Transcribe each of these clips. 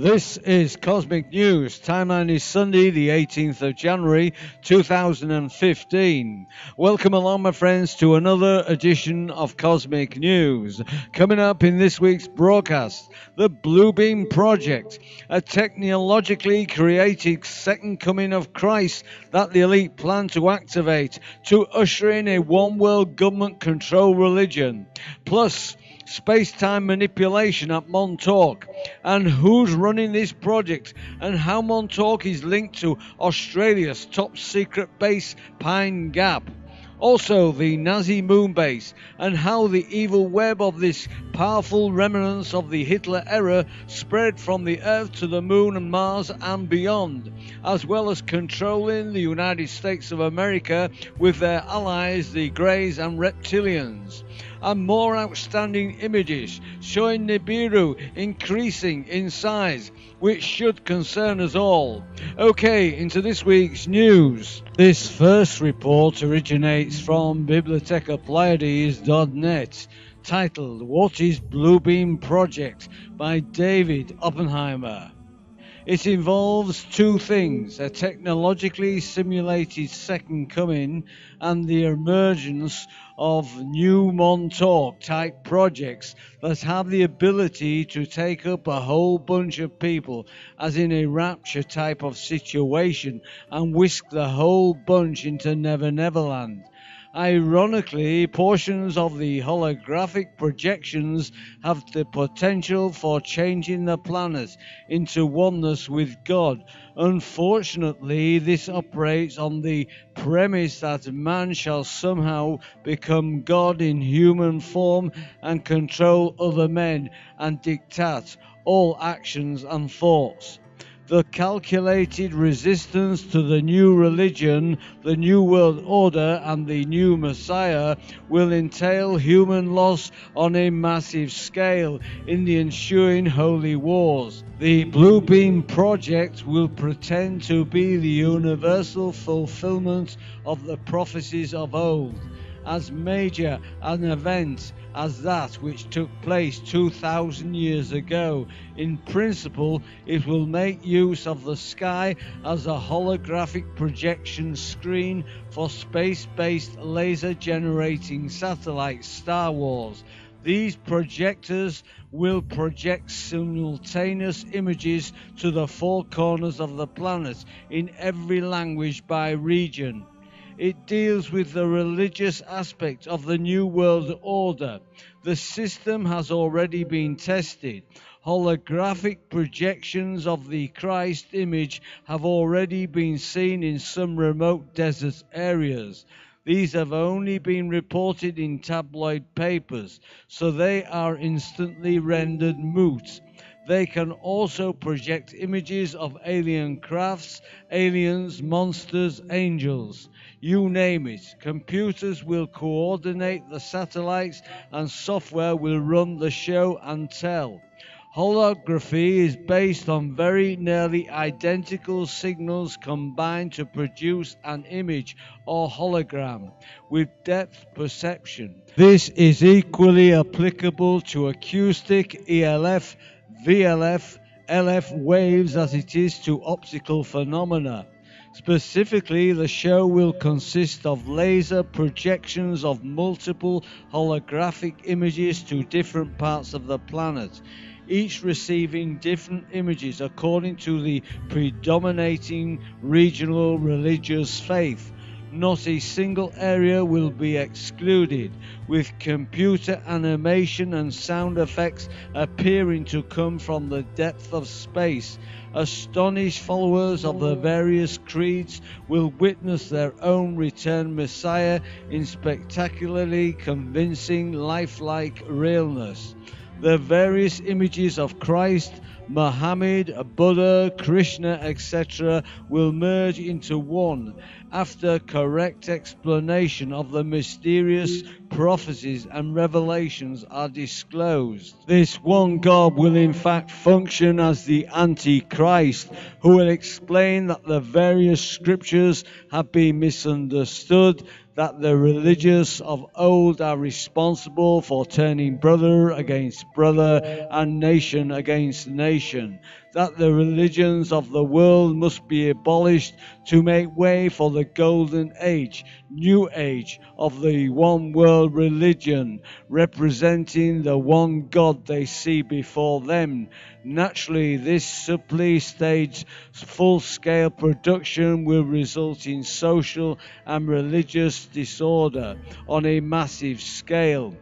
This is Cosmic News. Timeline is Sunday, the 18th of January, 2015. Welcome along, my friends, to another edition of Cosmic News. Coming up in this week's broadcast, the Bluebeam Project, a technologically created second coming of Christ that the elite plan to activate to usher in a one-world government-controlled religion. Plus, space-time manipulation at Montauk, and who's running this project, and how Montauk is linked to Australia's top secret base Pine Gap. Also, the Nazi moon base, and how the evil web of this powerful remnants of the Hitler era spread from the Earth to the Moon and Mars and beyond, as well as controlling the United States of America with their allies, the Greys and Reptilians. And more outstanding images showing NIBIRU increasing in size, which should concern us all. Okay, into this week's news. This first report originates from bibliotecapleiades.net, titled "What is Bluebeam Project?" by David Oppenheimer. It involves two things: a technologically simulated second coming and the emergence of new Montauk type projects that have the ability to take up a whole bunch of people, as in a rapture type of situation, and whisk the whole bunch into Never Neverland. Ironically, portions of the holographic projections have the potential for changing the planet into oneness with God. Unfortunately, this operates on the premise that man shall somehow become God in human form and control other men and dictate all actions and thoughts. The calculated resistance to the new religion, the new world order, and the new Messiah will entail human loss on a massive scale in the ensuing holy wars. The Bluebeam Project will pretend to be the universal fulfillment of the prophecies of old, as major an event as that which took place 2,000 years ago. In principle, it will make use of the sky as a holographic projection screen for space-based laser-generating satellites, Star Wars. These projectors will project simultaneous images to the four corners of the planet in every language by region. It deals with the religious aspect of the New World Order. The system has already been tested. Holographic projections of the Christ image have already been seen in some remote desert areas. These have only been reported in tabloid papers, so they are instantly rendered moot. They can also project images of alien crafts, aliens, monsters, angels. You name it. Computers will coordinate the satellites and software will run the show and tell. Holography is based on very nearly identical signals combined to produce an image or hologram with depth perception. This is equally applicable to acoustic, ELF, VLF, LF waves as it is to optical phenomena. Specifically, the show will consist of laser projections of multiple holographic images to different parts of the planet, each receiving different images according to the predominating regional religious faith. Not a single area will be excluded, with computer animation and sound effects appearing to come from the depth of space. Astonished followers of the various creeds will witness their own returned Messiah in spectacularly convincing lifelike realness. The various images of Christ, Muhammad, Buddha, Krishna, etc. will merge into one after correct explanation of the mysterious prophecies and revelations are disclosed. This one God will in fact function as the Antichrist, who will explain that the various scriptures have been misunderstood, that the religious of old are responsible for turning brother against brother and nation against nation, that the religions of the world must be abolished to make way for the golden age, new age of the one world religion, representing the one God they see before them. Naturally, this subtly staged full-scale production will result in social and religious disorder on a massive scale.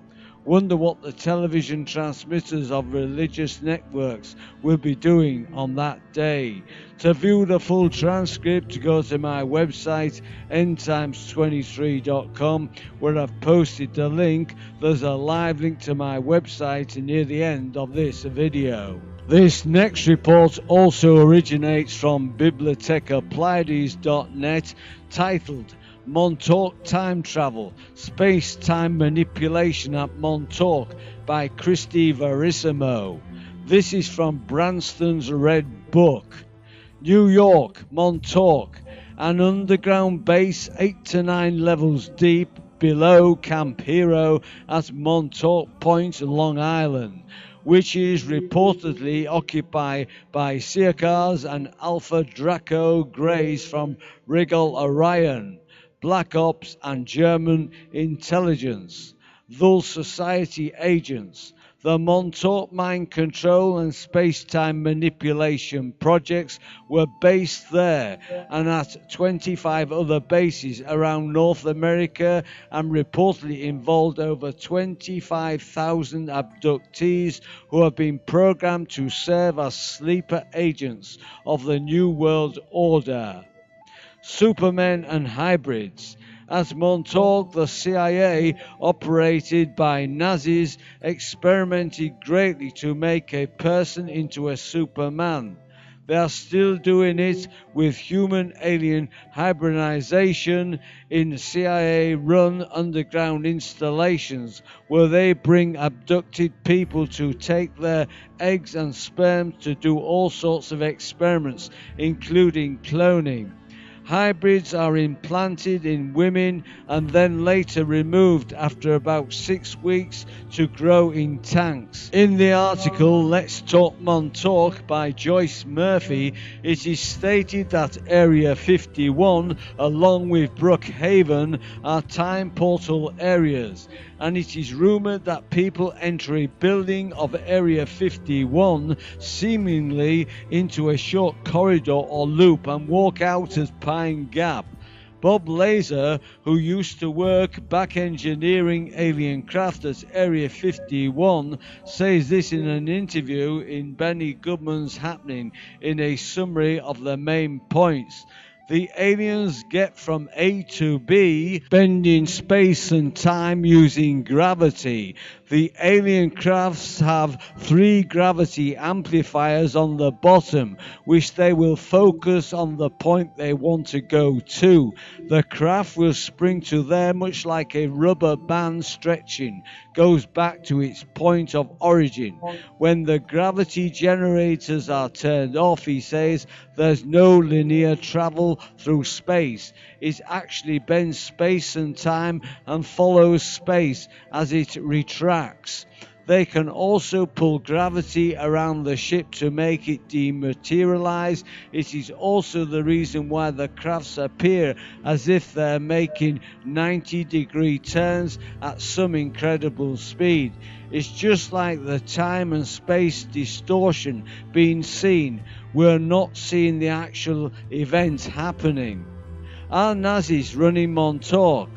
Wonder what the television transmitters of religious networks will be doing on that day. To view the full transcript, go to my website endtimes23.com, where I've posted the link. There's a live link to my website near the end of this video. This next report also originates from bibliotecappliedis.net, titled Montauk Time Travel, Space-Time Manipulation at Montauk by Christy Verissimo. This is from Branston's Red Book. New York, Montauk, an underground base 8 to 9 levels deep below Camp Hero at Montauk Point, Long Island, which is reportedly occupied by Searcars and Alpha Draco Greys from Regal Orion, Black Ops and German intelligence, Thule Society agents. The Montauk Mind Control and Space-Time Manipulation projects were based there and at 25 other bases around North America, and reportedly involved over 25,000 abductees who have been programmed to serve as sleeper agents of the New World Order. Supermen and hybrids. At Montauk, the CIA, operated by Nazis, experimented greatly to make a person into a Superman. They are still doing it with human-alien hybridization in CIA-run underground installations, where they bring abducted people to take their eggs and sperm to do all sorts of experiments, including cloning. Hybrids are implanted in women and then later removed after about 6 weeks to grow in tanks. In the article Let's Talk Montauk by Joyce Murphy, it is stated that Area 51 along with Brookhaven are time portal areas, and it is rumoured that people enter a building of Area 51 seemingly into a short corridor or loop and walk out as Pine Gap. Bob Laser, who used to work back engineering alien craft at Area 51, says this in an interview in Benny Goodman's Happening in a summary of the main points. The aliens get from A to B, bending space and time using gravity. The alien crafts have 3 gravity amplifiers on the bottom, which they will focus on the point they want to go to. The craft will spring to there much like a rubber band stretching, goes back to its point of origin. When the gravity generators are turned off, he says, there's no linear travel through space. It actually bends space and time and follows space as it retracts. They can also pull gravity around the ship to make it dematerialize. It is also the reason why the crafts appear as if they're making 90-degree turns at some incredible speed. It's just like the time and space distortion being seen. We're not seeing the actual events happening. Are Nazis running Montauk?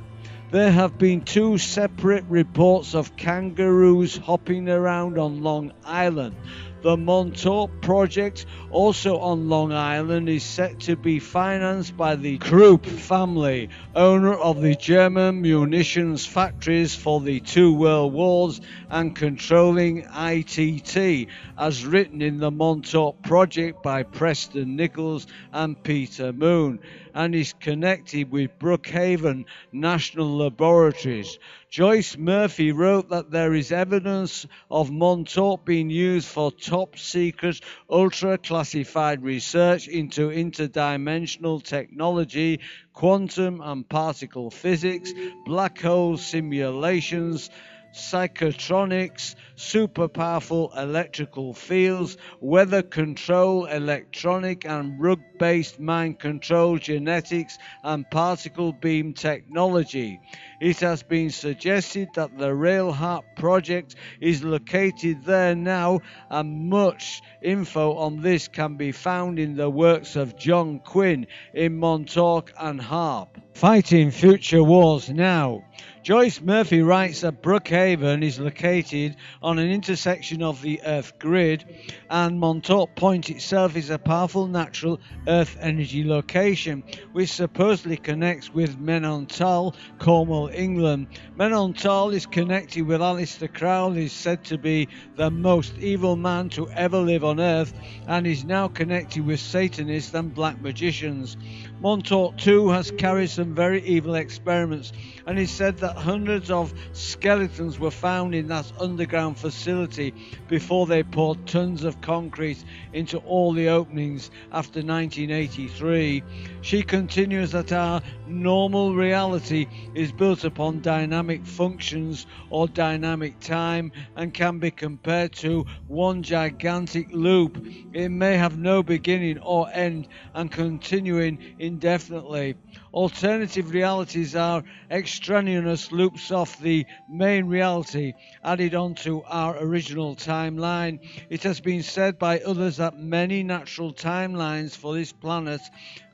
There have been 2 separate reports of kangaroos hopping around on Long Island. The Montauk project, also on Long Island, is set to be financed by the Krupp family, owner of the German munitions factories for the two world wars and controlling ITT, as written in the Montauk project by Preston Nichols and Peter Moon, and is connected with Brookhaven National Laboratories. Joyce Murphy wrote that there is evidence of Montauk being used for top-secret, ultra-classified research into interdimensional technology, quantum and particle physics, black hole simulations, psychotronics, super powerful electrical fields, weather control, electronic and rug-based mind control, genetics and particle beam technology. It has been suggested that the Rail Heart project is located there now, and much info on this can be found in the works of John Quinn in Montauk and Harp. Fighting future wars now. Joyce Murphy writes that Brookhaven is located on an intersection of the Earth grid, and Montauk Point itself is a powerful natural Earth energy location, which supposedly connects with Menontal, Cornwall, England. Menontal is connected with Aleister Crowley, is said to be the most evil man to ever live on Earth, and is now connected with Satanists and black magicians. Montauk too has carried some very evil experiments, and it said that hundreds of skeletons were found in that underground facility before they poured tons of concrete into all the openings after 1983. She continues that our normal reality is built upon dynamic functions or dynamic time and can be compared to one gigantic loop. It may have no beginning or end and continuing indefinitely. Alternative realities are extraneous loops of the main reality added onto our original timeline. It has been said by others that many natural timelines for this planet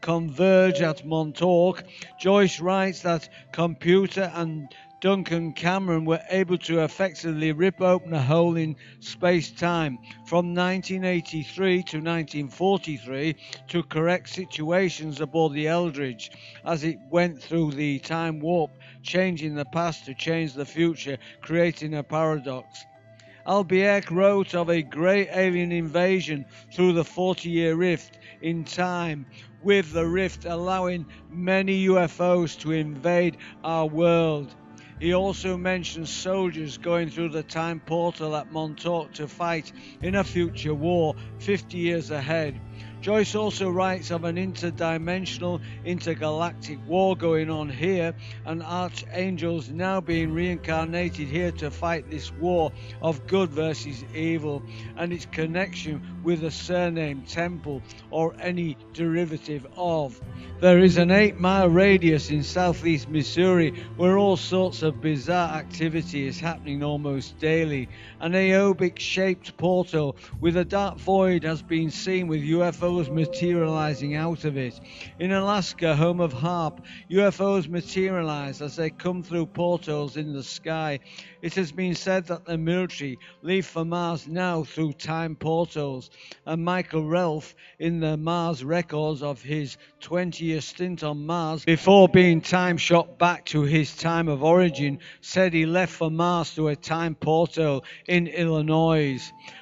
converge at Montauk. Joyce writes that computer and Duncan Cameron were able to effectively rip open a hole in space-time from 1983 to 1943 to correct situations aboard the Eldridge as it went through the time warp, changing the past to change the future, creating a paradox. Albier wrote of a great alien invasion through the 40-year rift in time, with the rift allowing many UFOs to invade our world. He also mentions soldiers going through the time portal at Montauk to fight in a future war 50 years ahead. Joyce also writes of an interdimensional, intergalactic war going on here, and archangels now being reincarnated here to fight this war of good versus evil, and its connection with the surname Temple or any derivative of. There is an 8-mile radius in southeast Missouri where all sorts of bizarre activity is happening almost daily. An aeobic-shaped portal with a dark void has been seen with UFOs materializing out of it. In Alaska, home of Harp, UFOs materialize as they come through portals in the sky. It has been said that the military leave for Mars now through time portals, and Michael Relf, in the Mars records of his 20-year stint on Mars before being time shot back to his time of origin, said he left for Mars through a time portal in Illinois.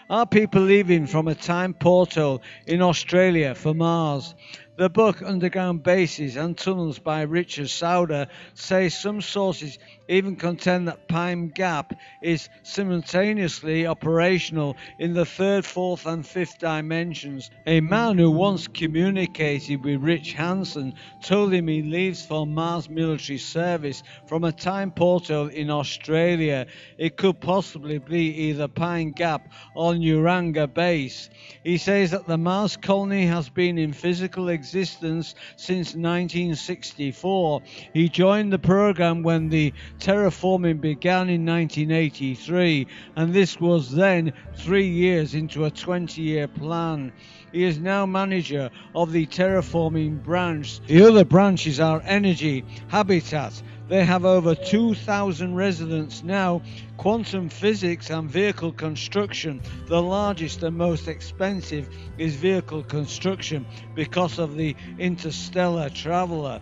Are people leaving from a time portal in Australia for Mars? The book Underground Bases and Tunnels by Richard Sauder says some sources even contend that Pine Gap is simultaneously operational in the third, fourth and fifth dimensions. A man who once communicated with Rich Hansen told him he leaves for Mars military service from a time portal in Australia. It could possibly be either Pine Gap or Uranga Base. He says that the Mars colony has been in physical existence since 1964. He joined the program when the terraforming began in 1983, and this was then 3 years into a 20-year plan. He is now manager of the terraforming branch. The other branches are energy, habitat. They have over 2,000 residents now. Quantum physics and vehicle construction. The largest and most expensive is vehicle construction because of the interstellar traveler.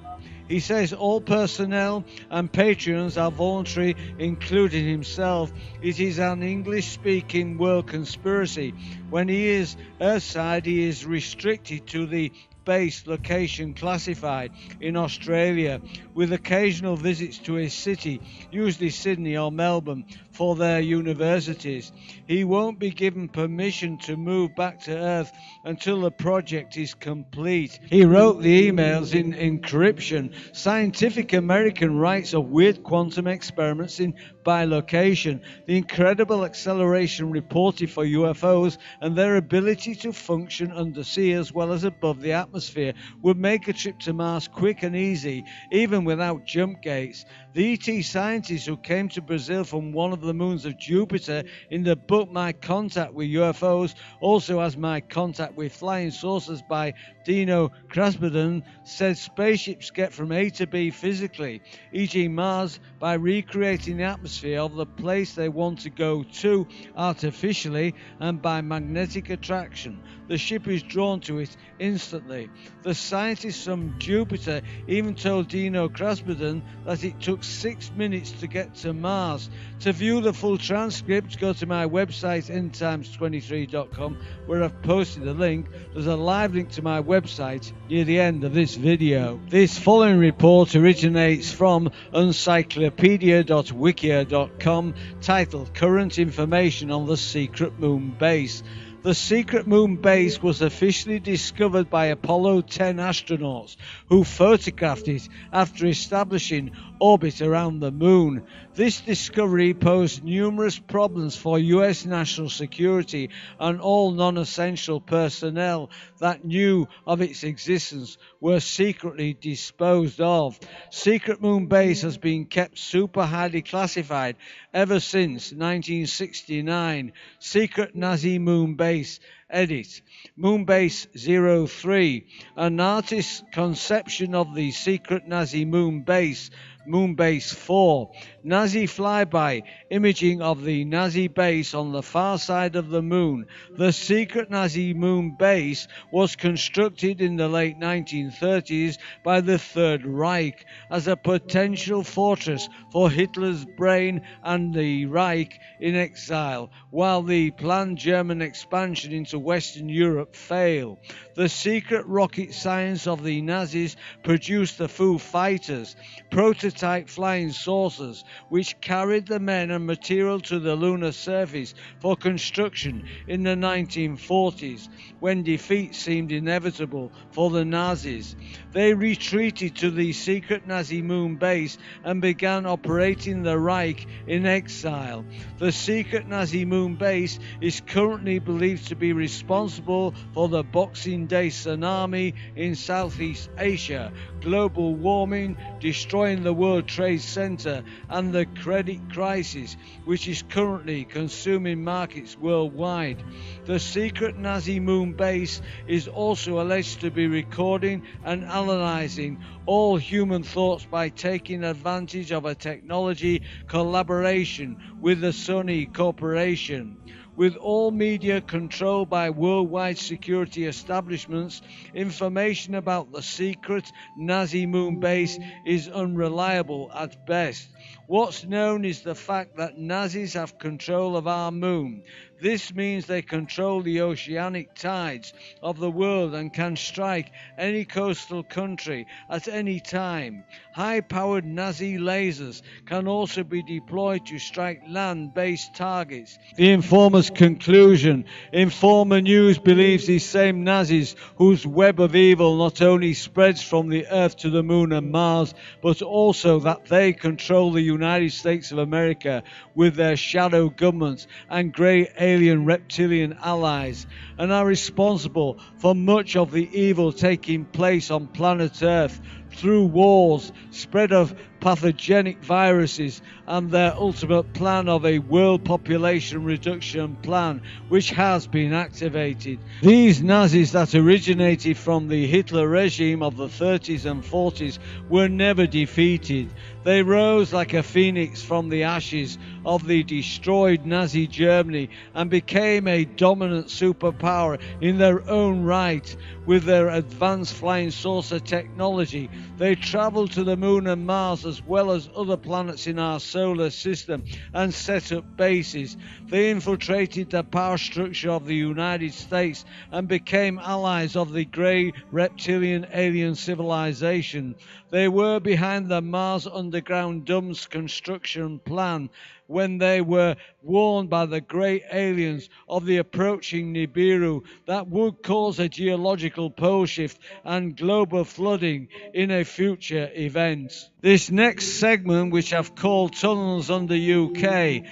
He says all personnel and patrons are voluntary, including himself. It is an English-speaking world conspiracy. When he is Earthside, he is restricted to the base location classified in Australia, with occasional visits to his city, usually Sydney or Melbourne, for their universities. He won't be given permission to move back to Earth until the project is complete. He wrote the emails in encryption. Scientific American writes of weird quantum experiments in bilocation, the incredible acceleration reported for UFOs and their ability to function undersea as well as above the atmosphere would make a trip to Mars quick and easy, even without jump gates. The ET scientist who came to Brazil from one of the moons of Jupiter in the book My Contact with UFOs also has My Contact with Flying Saucers by Dino Krasbeden, said spaceships get from A to B physically, e.g. Mars, by recreating the atmosphere of the place they want to go to artificially and by magnetic attraction. The ship is drawn to it instantly. The scientists from Jupiter even told Dino Krasbeden that it took 6 minutes to get to Mars. To view the full transcript, go to my website endtimes23.com, where I've posted a link. There's a live link to my website near the end of this video. This following report originates from encyclopedia.wikia.com, titled Current Information on the Secret Moon Base. The secret moon base was officially discovered by Apollo 10 astronauts who photographed it after establishing orbit around the moon. This discovery posed numerous problems for US national security, and all non-essential personnel that knew of its existence were secretly disposed of. Secret Moon Base has been kept super highly classified ever since 1969. Secret Nazi Moon Base edit. Moonbase 03, an artist's conception of the secret Nazi moon base. Moonbase 4, Nazi flyby, imaging of the Nazi base on the far side of the moon. The secret Nazi moon base was constructed in the late 1930s by the Third Reich as a potential fortress for Hitler's brain and the Reich in exile, while the planned German expansion into Western Europe failed. The secret rocket science of the Nazis produced the Foo Fighters, prototype flying saucers which carried the men and material to the lunar surface for construction in the 1940s, when defeat seemed inevitable for the Nazis. They retreated to the secret Nazi moon base and began operating the Reich in exile. The secret Nazi moon base is currently believed to be responsible for the Boxing Day tsunami in Southeast Asia, global warming, destroying the World Trade Center, and the credit crisis, which is currently consuming markets worldwide. The secret Nazi moon base is also alleged to be recording and analyzing all human thoughts by taking advantage of a technology collaboration with the Sony Corporation. With all media controlled by worldwide security establishments, information about the secret Nazi moon base is unreliable at best. What's known is the fact that Nazis have control of our moon. This means they control the oceanic tides of the world and can strike any coastal country at any time. High-powered Nazi lasers can also be deployed to strike land-based targets. The Informer's conclusion. Informer News believes these same Nazis, whose web of evil not only spreads from the Earth to the Moon and Mars, but also that they control the United States of America with their shadow governments and grey alien reptilian allies, and are responsible for much of the evil taking place on planet Earth. through wars, spread of pathogenic viruses, and their ultimate plan of a world population reduction plan, which has been activated. These Nazis that originated from the Hitler regime of the 30s and 40s were never defeated. They rose like a phoenix from the ashes of the destroyed Nazi Germany and became a dominant superpower in their own right. With their advanced flying saucer technology, they traveled to the moon and Mars as well as other planets in our solar system and set up bases. They infiltrated the power structure of the United States and became allies of the grey reptilian alien civilization. They were behind the Mars underground domes construction plan when they were warned by the grey aliens of the approaching NIBIRU that would cause a geological pole shift and global flooding in a future event. This next segment, which I've called Tunnels Under UK,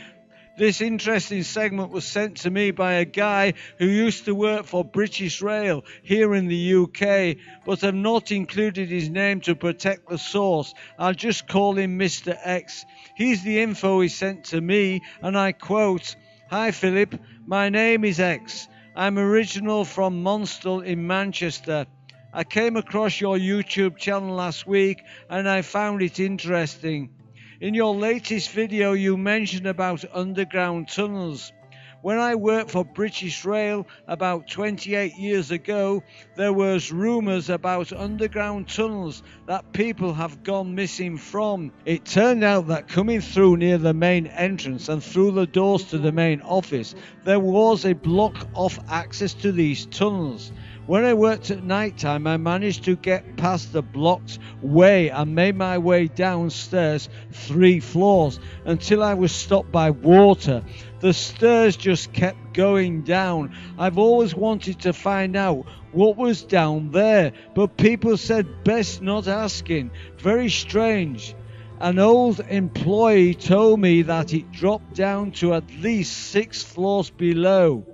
this interesting segment was sent to me by a guy who used to work for British Rail here in the UK, but have not included his name to protect the source. I'll just call him Mr. X. Here's the info he sent to me, and I quote, "Hi Philip, my name is X. I'm original from Monstal in Manchester. I came across your YouTube channel last week and I found it interesting. In your latest video you mentioned about underground tunnels. When I worked for British Rail about 28 years ago, there was rumours about underground tunnels that people have gone missing from. It turned out that coming through near the main entrance and through the doors to the main office, there was a block off access to these tunnels. When I worked at night time, I managed to get past the blocked way and made my way downstairs 3 floors until I was stopped by water. The stairs just kept going down. I've always wanted to find out what was down there, but people said best not asking. Very strange. An old employee told me that it dropped down to at least 6 floors below.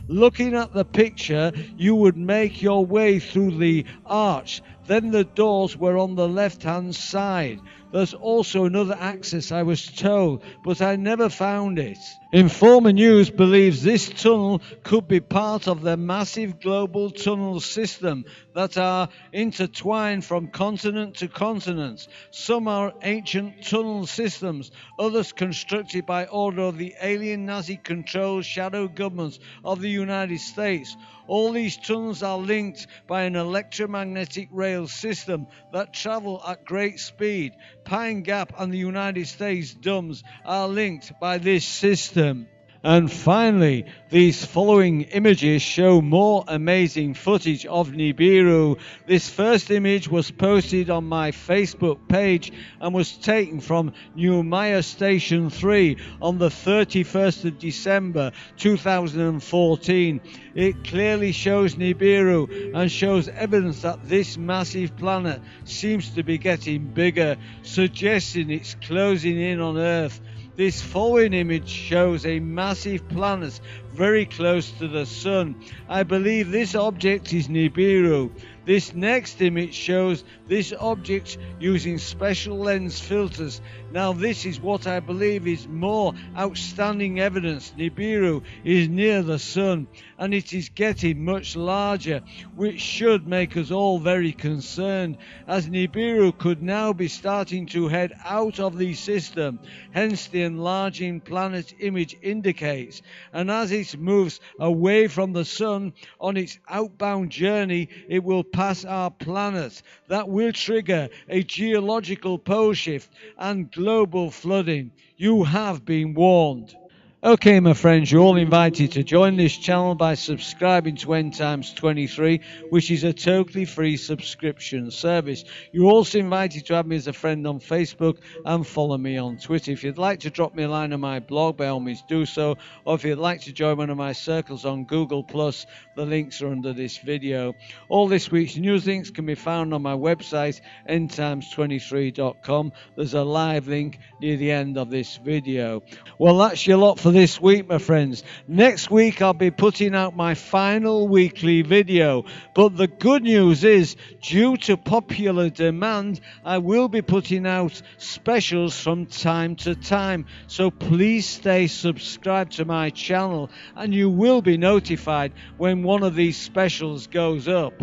Looking at the picture, you would make your way through the arch. Then the doors were on the left-hand side. There's also another access, I was told, but I never found it. Informer News believes this tunnel could be part of the massive global tunnel system that are intertwined from continent to continent. Some are ancient tunnel systems, others constructed by order of the alien Nazi-controlled shadow governments of the United States. All these tunnels are linked by an electromagnetic rail system that travel at great speed. Pine Gap and the United States domes are linked by this system. And finally, these following images show more amazing footage of NIBIRU. This first image was posted on my Facebook page and was taken from New Station 3 on the 31st of December 2014. It clearly shows NIBIRU and shows evidence that this massive planet seems to be getting bigger, suggesting it's closing in on Earth. This following image shows a massive planet very close to the Sun. I believe this object is NIBIRU. This next image shows this object using special lens filters. Now this is what I believe is more outstanding evidence. NIBIRU is near the Sun and it is getting much larger, which should make us all very concerned, as NIBIRU could now be starting to head out of the system, hence the enlarging planet image indicates. And as it moves away from the Sun on its outbound journey, it will pass our planet. That will trigger a geological pole shift and global flooding. You have been warned. Okay, my friends, you're all invited to join this channel by subscribing to End Times 23, which is a totally free subscription service. You're also invited to add me as a friend on Facebook and follow me on Twitter. If you'd like to drop me a line on my blog, by all means do so. Or if you'd like to join one of my circles on Google+, the links are under this video. All this week's news links can be found on my website, endtimes23.com. There's a live link near the end of this video. Well, that's your lot for for this week, my friends. Next week I'll be putting out my final weekly video, but the good news is, due to popular demand, I will be putting out specials from time to time, so please stay subscribed to my channel and you will be notified when one of these specials goes up.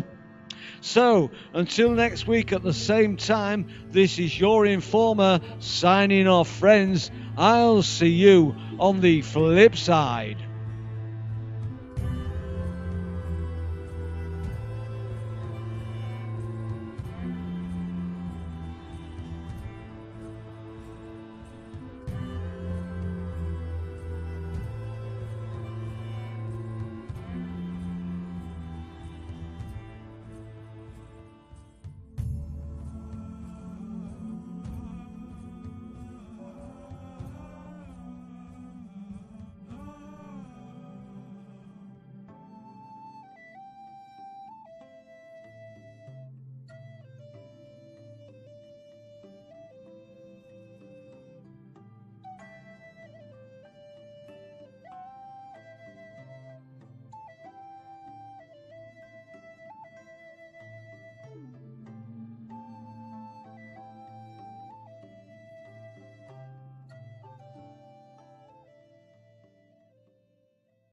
So, until next week at the same time, this is your Informer signing off, friends. I'll see you on the flip side.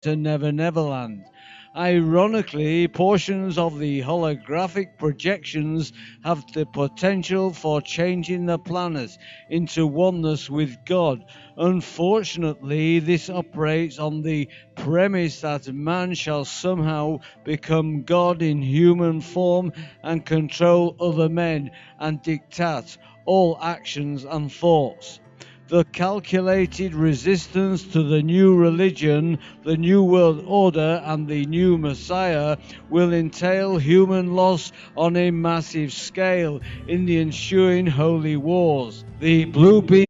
To Never Neverland. Ironically, portions of the holographic projections have the potential for changing the planet into oneness with God. Unfortunately, this operates on the premise that man shall somehow become God in human form and control other men and dictate all actions and thoughts. The calculated resistance to the new religion, the new world order, and the new Messiah will entail human loss on a massive scale in the ensuing holy wars. The blue beam.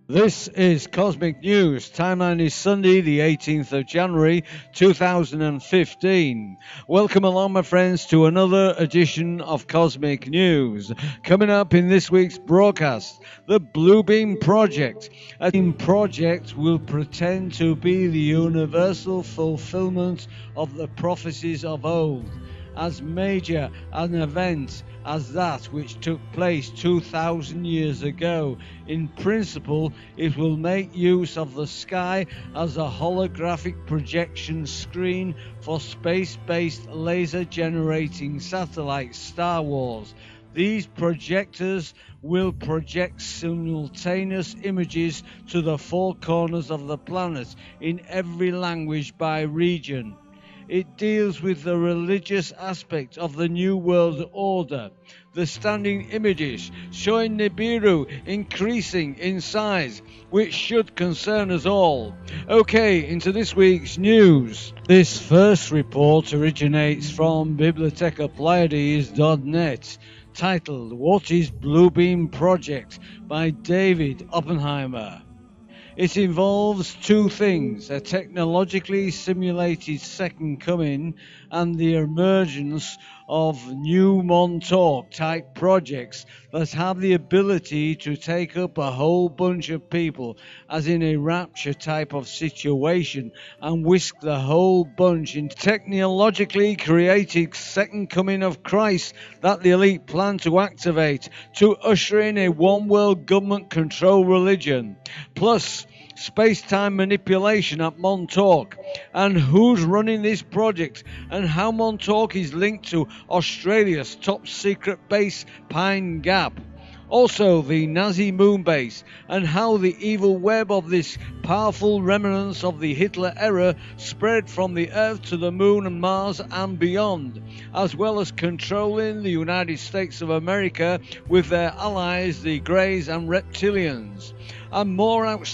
This is Cosmic News. Timeline is Sunday, the 18th of January, 2015. Welcome along, my friends, to another edition of Cosmic News. Coming up in this week's broadcast, the Bluebeam Project. A project will pretend to be the universal fulfillment of the prophecies of old, as major an event as that which took place 2,000 years ago. In principle, it will make use of the sky as a holographic projection screen for space-based laser-generating satellites, Star Wars. These projectors will project simultaneous images to the four corners of the planet in every language by region. It deals with the religious aspect of the New World Order, the standing images showing NIBIRU increasing in size, which should concern us all. Okay, into this week's news. This first report originates from bibliotecapleiades.net, titled "What is Bluebeam Project?" by David Oppenheimer. It involves two things: a technologically simulated second coming and the emergence of new Montauk type projects that have the ability to take up a whole bunch of people, as in a rapture type of situation, and whisk the whole bunch into technologically created second coming of Christ that the elite plan to activate to usher in a one world government control religion, plus space-time manipulation at Montauk, and who's running this project, and how Montauk is linked to Australia's top secret base Pine Gap. Also, the Nazi moon base, and how the evil web of this powerful remnants of the Hitler era spread from the Earth to the Moon and Mars and beyond, as well as controlling the United States of America with their allies, the Greys and Reptilians, and more